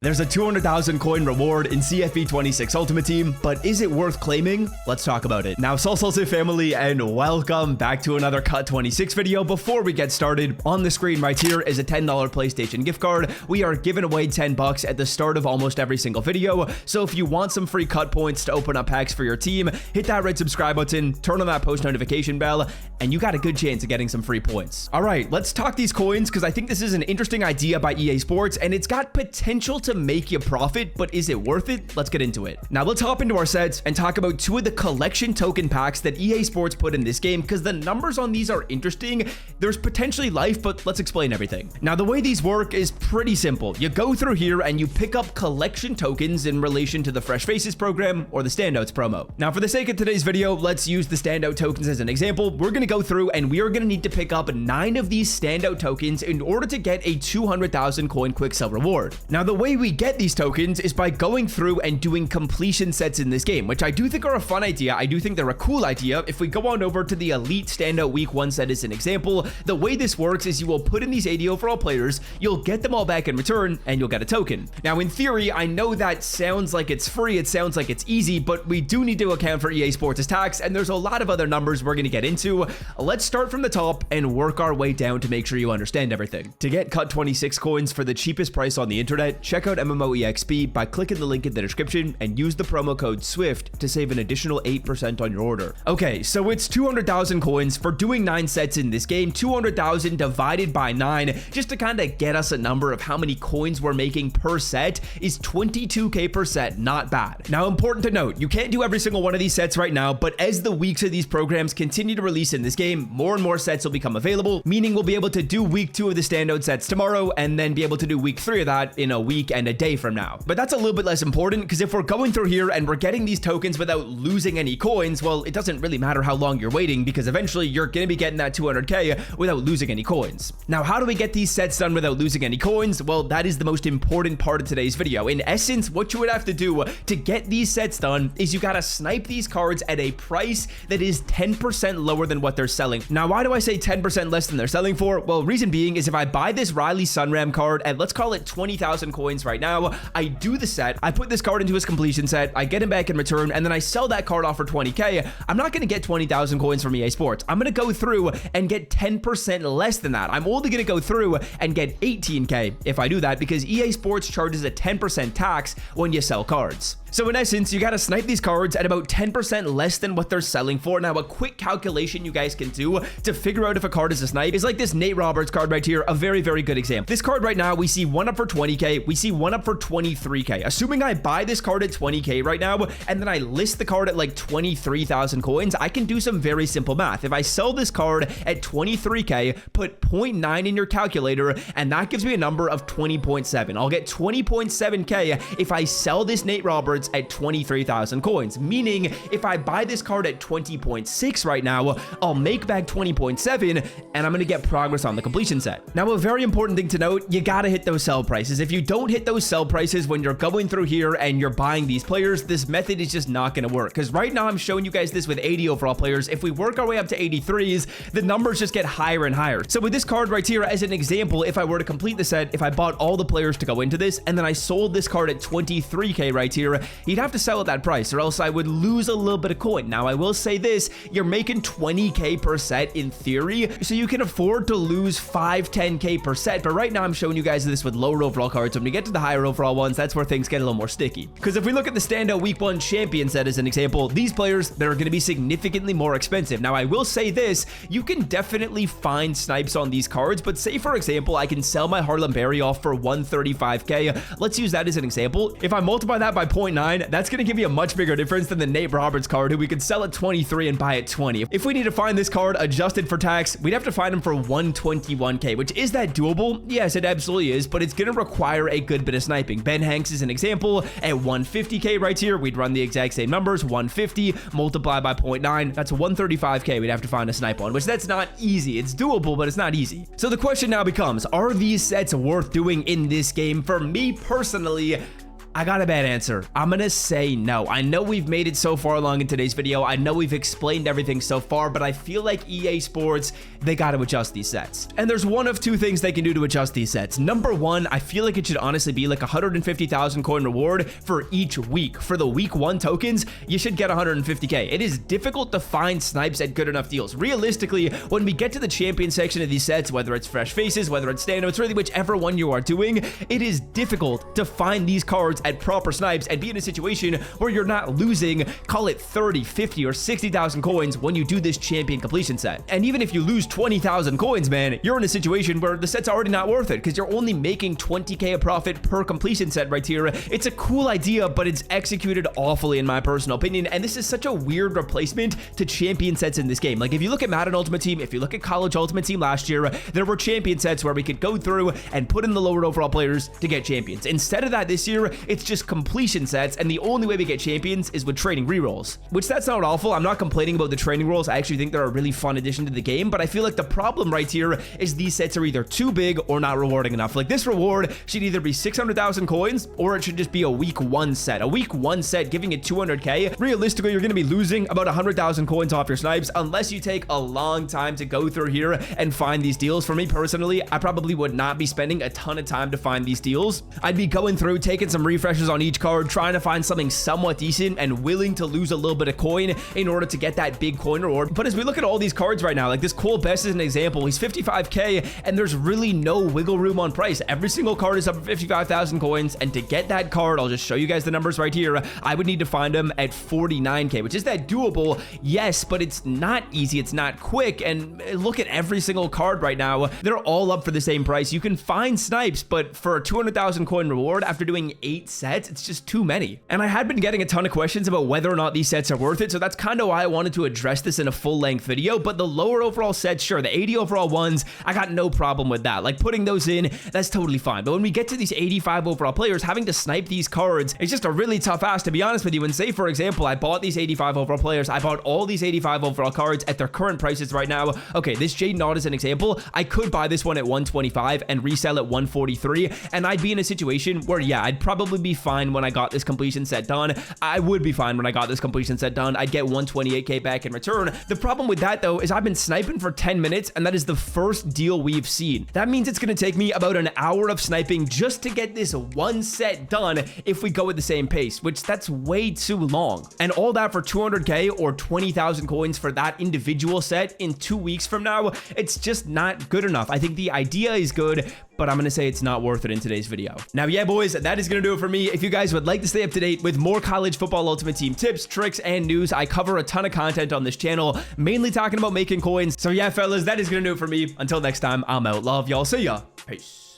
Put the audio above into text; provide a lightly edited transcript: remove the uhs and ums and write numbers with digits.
There's a 200,000 coin reward in CFB 26 Ultimate Team, but is it worth claiming? Let's talk about it. Now, Salsa family, and welcome back to another Cut 26 video. Before we get started, on the screen right here is a $10 PlayStation gift card. We are giving away 10 bucks at the start of almost every single video. So if you want some free cut points to open up packs for your team, hit that red subscribe button, turn on that post notification bell, and you got a good chance of getting some free points. All right, let's talk these coins because I think this is an interesting idea by EA Sports and it's got potential to make you profit, but is it worth it? Let's get into it. Now let's hop into our sets and talk about two of the collection token packs that EA Sports put in this game because the numbers on these are interesting. There's potentially life, but let's explain everything. Now the way these work is pretty simple. You go through here and you pick up collection tokens in relation to the Fresh Faces program or the Standouts promo. Now for the sake of today's video, let's use the Standout tokens as an example. We're going to go through and we are going to need to pick up 9 of these Standout tokens in order to get a 200,000 coin quick sell reward. Now the way we get these tokens is by going through and doing completion sets in this game, which I do think are a fun idea. I do think they're a cool idea. If we go on over to the Elite Standout Week 1 set as an example, the way this works is you will put in these 80 overall players, you'll get them all back in return, and you'll get a token. Now in theory, I know that sounds like it's free, it sounds like it's easy, but we do need to account for EA Sports' tax, and there's a lot of other numbers we're going to get into. Let's start from the top and work our way down to make sure you understand everything. To get Cut 26 coins for the cheapest price on the internet, check out MMOEXP by clicking the link in the description and use the promo code SWIFT to save an additional 8% on your order. Okay, so it's 200,000 coins for doing 9 sets in this game. 200,000 divided by 9, just to kind of get us a number of how many coins we're making per set, is 22k per set. Not bad. Now, important to note, you can't do every single one of these sets right now, but as the weeks of these programs continue to release in this game, more and more sets will become available, meaning we'll be able to do week 2 of the Standout sets tomorrow and then be able to do week 3 of that in a week and a day from now. But that's a little bit less important because if we're going through here and we're getting these tokens without losing any coins, well, it doesn't really matter how long you're waiting because eventually you're going to be getting that 200k without losing any coins. Now, how do we get these sets done without losing any coins? Well, that is the most important part of today's video. In essence, what you would have to do to get these sets done is you got to snipe these cards at a price that is 10% lower than what they're selling. Now, why do I say 10% less than they're selling for? Well, reason being is if I buy this Riley Sunram card at, let's call it 20,000 coins right now, I do the set, I put this card into his completion set, I get him back in return, and then I sell that card off for 20k, I'm not going to get 20,000 coins from EA Sports. I'm going to go through and get 10% less than that. I'm only going to go through and get 18k if I do that because EA Sports charges a 10% tax when you sell cards. So in essence, you got to snipe these cards at about 10% less than what they're selling for. Now, a quick calculation you guys can do to figure out if a card is a snipe is like this Nate Roberts card right here, a very, very good example. This card right now, we see one up for 20k, we see one up for 23k. Assuming I buy this card at 20k right now, and then I list the card at like 23,000 coins, I can do some very simple math. If I sell this card at 23k, put 0.9 in your calculator, and that gives me a number of 20.7. I'll get 20.7k if I sell this Nate Roberts at 23,000 coins, meaning if I buy this card at 20.6 right now, I'll make back 20.7 and I'm going to get progress on the completion set. Now, a very important thing to note, you got to hit those sell prices. If you don't hit those sell prices when you're going through here and you're buying these players, this method is just not going to work because right now I'm showing you guys this with 80 overall players. If we work our way up to 83s, the numbers just get higher and higher. So with this card right here as an example, if I were to complete the set, if I bought all the players to go into this and then I sold this card at 23k right here, you'd have to sell at that price or else I would lose a little bit of coin. Now, I will say this, you're making 20k per set in theory, so you can afford to lose 10k per set, but right now I'm showing you guys this with lower overall cards. When we get to the higher overall ones, that's where things get a little more sticky. Because if we look at the Standout Week 1 Champion set as an example, these players, they're going to be significantly more expensive. Now, I will say this, you can definitely find snipes on these cards, but say for example, I can sell my Harlem Berry off for 135k. Let's use that as an example. If I multiply that by 0.9, that's going to give you a much bigger difference than the Nate Roberts card, who we could sell at 23 and buy at 20. If we need to find this card adjusted for tax, we'd have to find him for 121k, which is that doable? Yes, it absolutely is, but it's going to require a good bit of sniping. Ben Hanks is an example at 150k right here. We'd run the exact same numbers, 150 multiplied by 0.9. That's 135k we'd have to find a snipe on, which that's not easy. It's doable, but it's not easy. So the question now becomes, are these sets worth doing in this game? For me personally, I got a bad answer. I'm gonna say no. I know we've made it so far along in today's video. I know we've explained everything so far, but I feel like EA Sports, they gotta adjust these sets. And there's one of two things they can do to adjust these sets. Number one, I feel like it should honestly be like 150,000 coin reward for each week. For the week 1 tokens, you should get 150k. It is difficult to find snipes at good enough deals. Realistically, when we get to the champion section of these sets, whether it's fresh faces, whether it's stand-up, it's really whichever one you are doing, it is difficult to find these cards at proper snipes and be in a situation where you're not losing, call it 30, 50, or 60,000 coins when you do this champion completion set. And even if you lose 20,000 coins, man, you're in a situation where the set's already not worth it because you're only making 20k of profit per completion set right here. It's a cool idea, but it's executed awfully in my personal opinion, and this is such a weird replacement to champion sets in this game. Like if you look at Madden Ultimate Team, if you look at College Ultimate Team last year, there were champion sets where we could go through and put in the lower overall players to get champions. Instead of that this year, it's just completion sets, and the only way we get champions is with trading rerolls, which that's not awful. I'm not complaining about the trading rolls. I actually think they're a really fun addition to the game, but I feel like the problem right here is these sets are either too big or not rewarding enough. Like this reward should either be 600,000 coins or it should just be a week 1 set. A week 1 set giving it 200k. Realistically, you're going to be losing about 100,000 coins off your snipes unless you take a long time to go through here and find these deals. For me personally, I probably would not be spending a ton of time to find these deals. I'd be going through, taking some refreshes on each card, trying to find something somewhat decent and willing to lose a little bit of coin in order to get that big coin reward. But as we look at all these cards right now, like this Cole Best is an example. He's 55k and there's really no wiggle room on price. Every single card is up for 55,000 coins, and to get that card, I'll just show you guys the numbers right here. I would need to find him at 49k, which is that doable? Yes, but it's not easy. It's not quick. And look at every single card right now. They're all up for the same price. You can find snipes, but for a 200,000 coin reward after doing 8 sets, it's just too many. And I had been getting a ton of questions about whether or not these sets are worth it, so that's kind of why I wanted to address this in a full-length video. But the lower overall sets, sure, the 80 overall ones, I got no problem with that. Like putting those in, that's totally fine. But when we get to these 85 overall players, having to snipe these cards, it's just a really tough ask, to be honest with you. And say, for example, I bought these 85 overall players, I bought all these 85 overall cards at their current prices right now. Okay, this Jaden Odd is an example. I could buy this one at 125 and resell at 143, and I'd be in a situation where, yeah, I'd probably be fine when I got this completion set done. I would be fine when I got this completion set done. I'd get 128k back in return. The problem with that, though, is I've been sniping for 10 minutes, and that is the first deal we've seen. That means it's going to take me about an hour of sniping just to get this one set done if we go at the same pace, which that's way too long. And all that for 200k or 20,000 coins for that individual set in 2 weeks from now, it's just not good enough. I think the idea is good, but I'm going to say it's not worth it in today's video. Now, yeah, boys, that is going to do it for me. If you guys would like to stay up to date with more college football Ultimate Team tips, tricks, and news, I cover a ton of content on this channel, mainly talking about making coins. So yeah, fellas, that is going to do it for me. Until next time, I'm out. Love y'all. See ya. Peace.